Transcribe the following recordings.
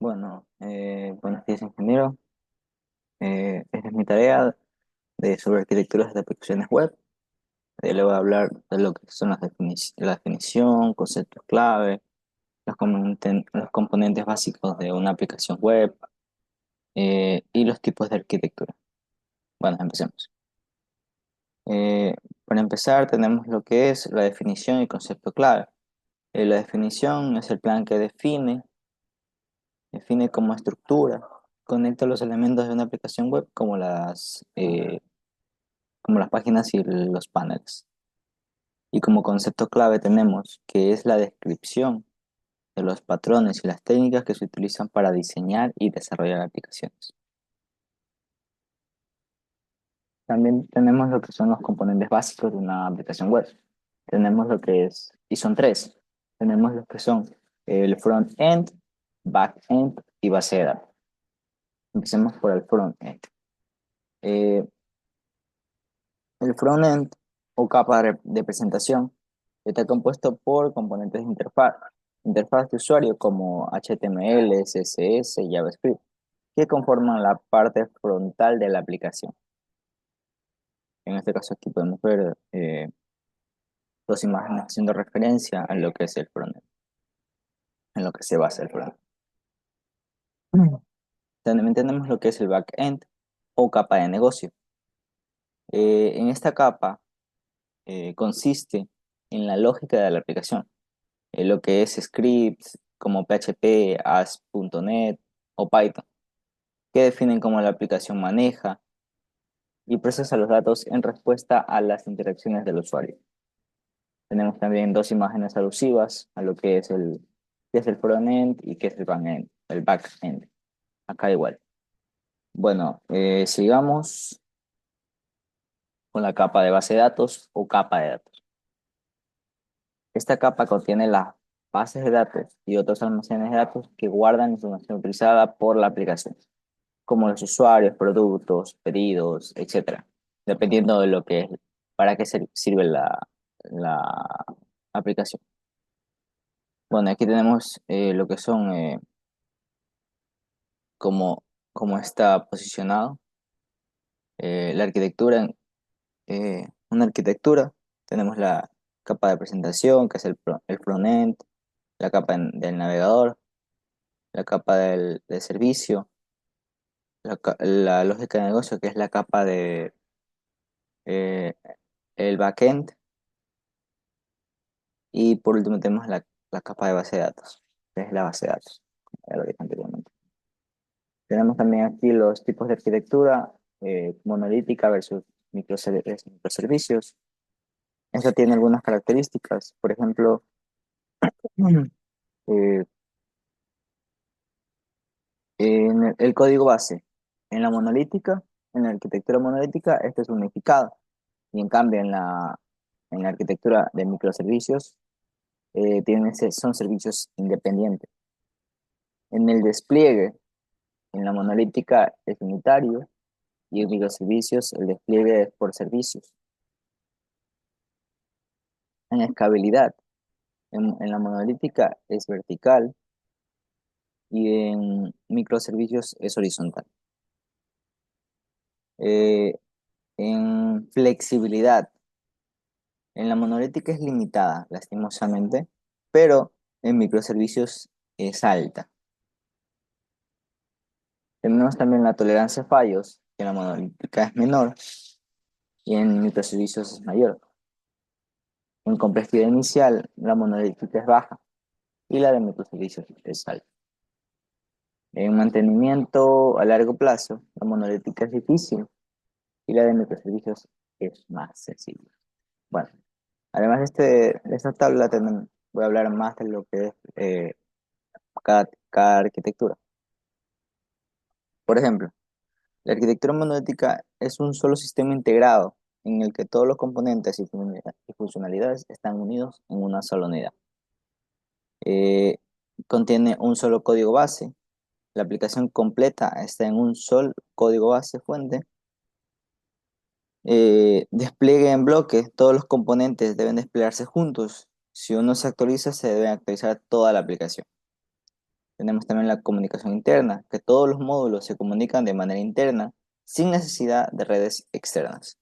Bueno, buenos días, ingeniero. Esta es mi tarea sobre arquitecturas de aplicaciones web. Le voy a hablar de lo que son la definición, conceptos clave, los componentes básicos de una aplicación web y los tipos de arquitectura. Bueno, empecemos. Eh, para empezar, tenemos lo que es la definición y concepto clave. La definición es el plan que define como estructura, conecta los elementos de una aplicación web como las páginas y los paneles. Y como concepto clave tenemos que es la descripción de los patrones y las técnicas que se utilizan para diseñar y desarrollar aplicaciones. También tenemos lo que son los componentes básicos de una aplicación web. Tenemos lo que es, y son tres. Tenemos los que son el front-end, back-end y base de datos. Empecemos por el front-end. Eh, el front-end o capa de presentación está compuesto por componentes de interfaz de usuario como HTML, CSS y JavaScript, que conforman la parte frontal de la aplicación. En este caso aquí podemos ver dos imágenes haciendo referencia a lo que es el frontend, en lo que se basa el frontend. También tenemos lo que es el backend o capa de negocio. En esta capa consiste en la lógica de la aplicación, lo que es scripts como PHP, ASP.NET o Python, que definen cómo la aplicación maneja y procesa los datos en respuesta a las interacciones del usuario. Tenemos también dos imágenes alusivas a lo que es el frontend y que es el backend. Acá igual. Bueno, sigamos con la capa de base de datos o capa de datos. Esta capa contiene las bases de datos y otros almacenes de datos que guardan información utilizada por la aplicación, como los usuarios, productos, pedidos, etcétera, dependiendo de lo que es, para qué sirve la aplicación. Bueno, aquí tenemos lo que son, como, como está posicionado, la arquitectura, una arquitectura, tenemos la capa de presentación, que es el frontend, la capa del navegador, la capa del servicio, la lógica de negocio, que es la capa de eh, el backend, y por último tenemos la capa de base de datos, que es la base de datos, ya lo dije anteriormente. Tenemos también aquí los tipos de arquitectura, monolítica versus microservicios. Eso tiene algunas características, por ejemplo, eh, en el código base, en la monolítica, en la arquitectura monolítica, esto es unificado, y en cambio en la arquitectura de microservicios, son servicios independientes. En el despliegue, en la monolítica es unitario y en microservicios el despliegue es por servicios. En escalabilidad, en la monolítica es vertical y en microservicios es horizontal. Eh, en flexibilidad, en la monolítica es limitada, lastimosamente, pero en microservicios es alta. Tenemos también la tolerancia a fallos, que en la monolítica es menor y en microservicios es mayor. En complejidad inicial, la monolítica es baja y la de microservicios es alta. En mantenimiento a largo plazo, la monolítica es difícil y la de microservicios es más sencilla. Bueno, además de esta tabla, voy a hablar más de lo que es cada arquitectura. Por ejemplo, la arquitectura monolítica es un solo sistema integrado en el que todos los componentes y funcionalidades están unidos en una sola unidad. Eh, Contiene un solo código base. La aplicación completa está en un solo código base fuente. Despliegue en bloques. Todos los componentes deben desplegarse juntos. Si uno se actualiza, se debe actualizar toda la aplicación. Tenemos también la comunicación interna, que todos los módulos se comunican de manera interna sin necesidad de redes externas.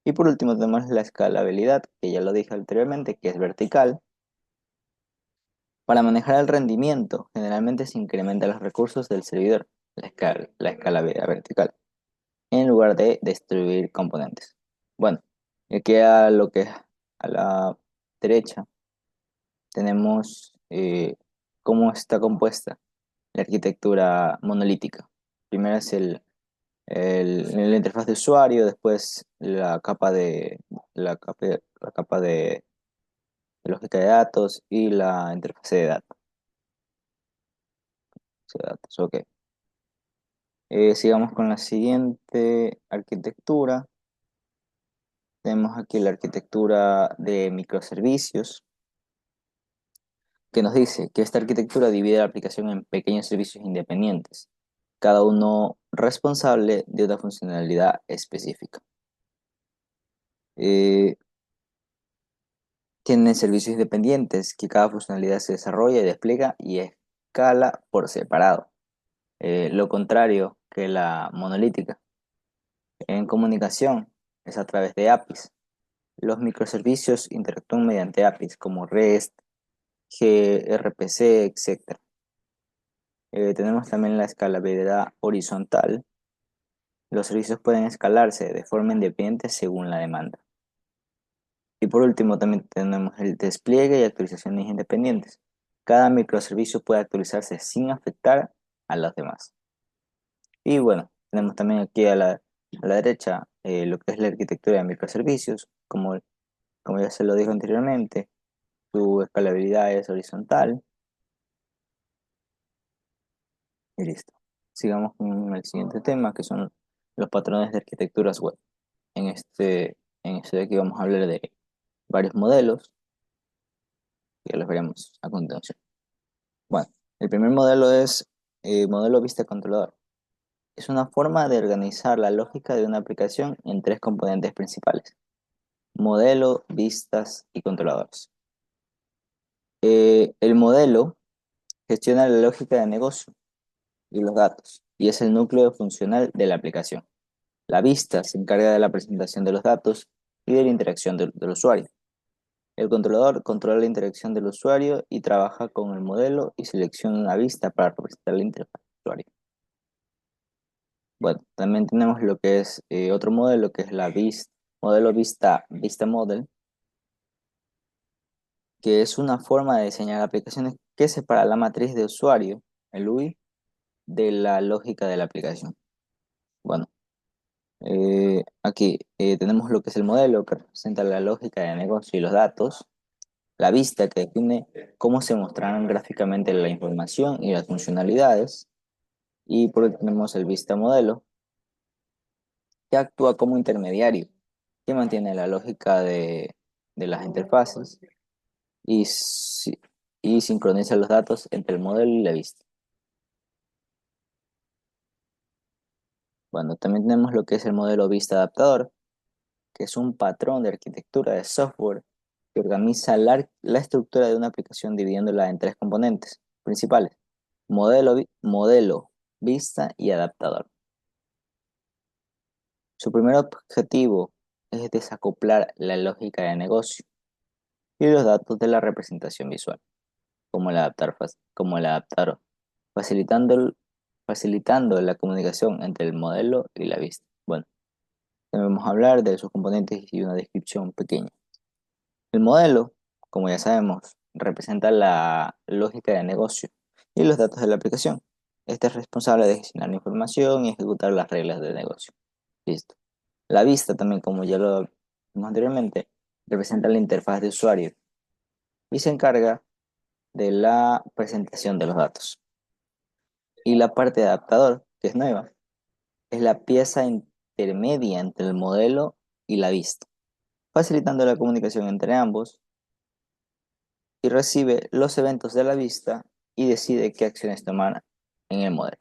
Y por último tenemos la escalabilidad, que ya lo dije anteriormente, que es vertical. Para manejar el rendimiento, generalmente se incrementan los recursos del servidor, la escalabilidad vertical, en lugar de distribuir componentes. Bueno, y aquí a lo que es a la derecha tenemos cómo está compuesta la arquitectura monolítica. Primero es la interfaz de usuario, después la capa de lógica de datos y la interfaz de datos. Ok. Sigamos con la siguiente arquitectura. Tenemos aquí la arquitectura de microservicios, que nos dice que esta arquitectura divide la aplicación en pequeños servicios independientes, cada uno responsable de una funcionalidad específica. Eh, Tienen servicios independientes que cada funcionalidad se desarrolla, despliega y escala por separado. Lo contrario que la monolítica. En comunicación es a través de APIs. Los microservicios interactúan mediante APIs como REST, gRPC, etc. Tenemos también la escalabilidad horizontal. Los servicios pueden escalarse de forma independiente según la demanda. Y por último, también tenemos el despliegue y actualizaciones independientes. Cada microservicio puede actualizarse sin afectar a los demás. Y bueno, tenemos también aquí a la derecha lo que es la arquitectura de microservicios. Como ya se lo dijo anteriormente, su escalabilidad es horizontal. Y listo. Sigamos con el siguiente tema, que son los patrones de arquitecturas web. En este de aquí vamos a hablar de varios modelos, que los veremos a continuación. Bueno, el primer modelo es modelo vista controlador. Es una forma de organizar la lógica de una aplicación en tres componentes principales: modelo, vistas y controladores. El modelo gestiona la lógica de negocio y los datos, y es el núcleo funcional de la aplicación. La vista se encarga de la presentación de los datos y de la interacción del usuario. El controlador controla la interacción del usuario y trabaja con el modelo y selecciona una vista para representar la interfaz del usuario. Bueno, también tenemos lo que es otro modelo, que es modelo vista model, que es una forma de diseñar aplicaciones que separa la matriz de usuario, el UI, de la lógica de la aplicación. Bueno, aquí tenemos lo que es el modelo, que representa la lógica de negocio y los datos. La vista, que define cómo se mostrarán gráficamente la información y las funcionalidades. Y por último tenemos el vista modelo, que actúa como intermediario, que mantiene la lógica de las interfaces y, y sincroniza los datos entre el modelo y la vista. Bueno, también tenemos lo que es el modelo vista adaptador, que es un patrón de arquitectura de software que organiza la estructura de una aplicación dividiéndola en tres componentes principales: modelo, vista y adaptador. Su primer objetivo es desacoplar la lógica de negocio y los datos de la representación visual, como el adaptador, facilitando, facilitando la comunicación entre el modelo y la vista. Bueno, debemos hablar de sus componentes y una descripción pequeña. El modelo, como ya sabemos, representa la lógica de negocio y los datos de la aplicación. Este es responsable de gestionar la información y ejecutar las reglas del negocio. Listo. La vista también, como ya lo vimos anteriormente, representa la interfaz de usuario y se encarga de la presentación de los datos. Y la parte de adaptador, que es nueva, es la pieza intermedia entre el modelo y la vista, facilitando la comunicación entre ambos, y recibe los eventos de la vista y decide qué acciones tomar en el modelo.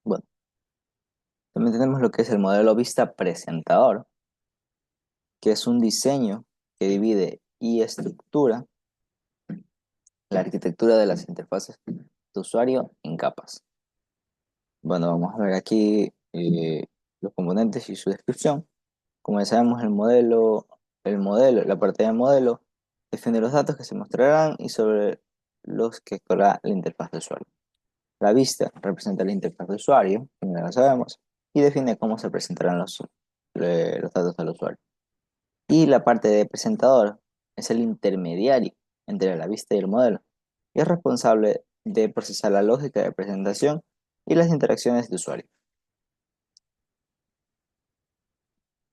Bueno, también tenemos lo que es el modelo vista presentador, que es un diseño que divide y estructura la arquitectura de las interfaces de usuario en capas. Bueno, vamos a ver aquí los componentes y su descripción. Como ya sabemos, la parte del modelo define los datos que se mostrarán y sobre los que actuará la interfaz de usuario. La vista representa la interfaz de usuario, como ya lo sabemos, y define cómo se presentarán los datos al usuario. Y la parte de presentador es el intermediario entre la vista y el modelo, y es responsable de procesar la lógica de presentación y las interacciones de usuario.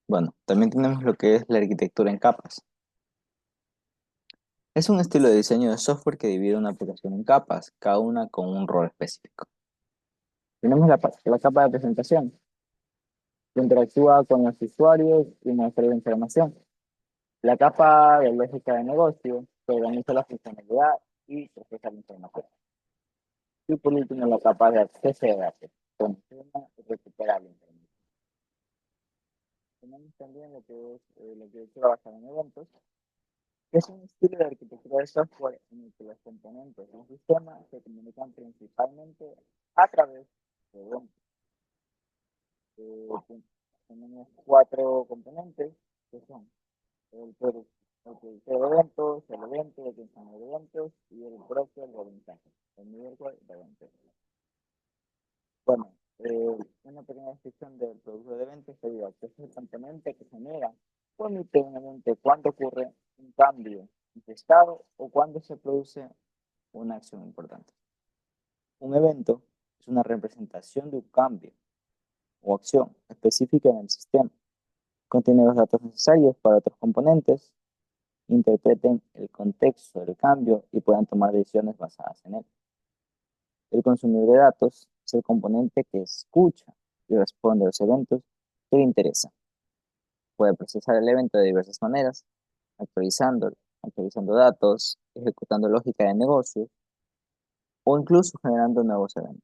Bueno, también tenemos lo que es la arquitectura en capas. Es un estilo de diseño de software que divide una aplicación en capas, cada una con un rol específico. Tenemos la capa de presentación, que interactúa con los usuarios y muestra la información. La capa de lógica de negocio, que organiza la funcionalidad y procesa la información. Y por último, la capa de acceso de datos, que funciona y recupera la información. Tenemos también lo que es la arquitectura basada en eventos, que es un estilo de arquitectura de software en el que los componentes de un sistema se comunican principalmente a través de eventos. Eh, Tenemos cuatro componentes que son el, produ- el productor de eventos, el evento, el gestionador de eventos y el broker de mensajes, el middleware de eventos. Bueno, una pequeña descripción del producto de eventos sería que es el componente que genera o emite un evento cuando ocurre un cambio de estado o cuando se produce una acción importante. Un evento es una representación de un cambio o acción específica en el sistema. Contiene los datos necesarios para otros componentes, interpreten el contexto del cambio y puedan tomar decisiones basadas en él. El consumidor de datos es el componente que escucha y responde a los eventos que le interesan. Puede procesar el evento de diversas maneras, actualizando, actualizando datos, ejecutando lógica de negocios o incluso generando nuevos eventos.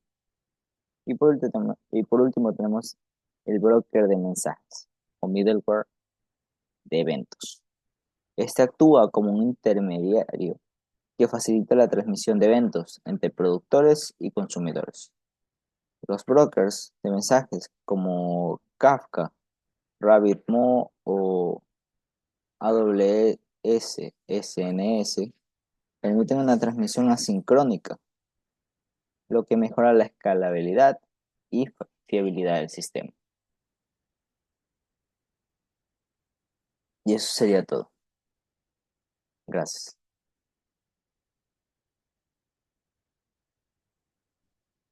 Y por último tenemos el broker de mensajes o middleware de eventos. Este actúa como un intermediario que facilita la transmisión de eventos entre productores y consumidores. Los brokers de mensajes como Kafka, RabbitMQ o AWS SNS permiten una transmisión asincrónica, lo que mejora la escalabilidad y fiabilidad del sistema. Y eso sería todo. Gracias.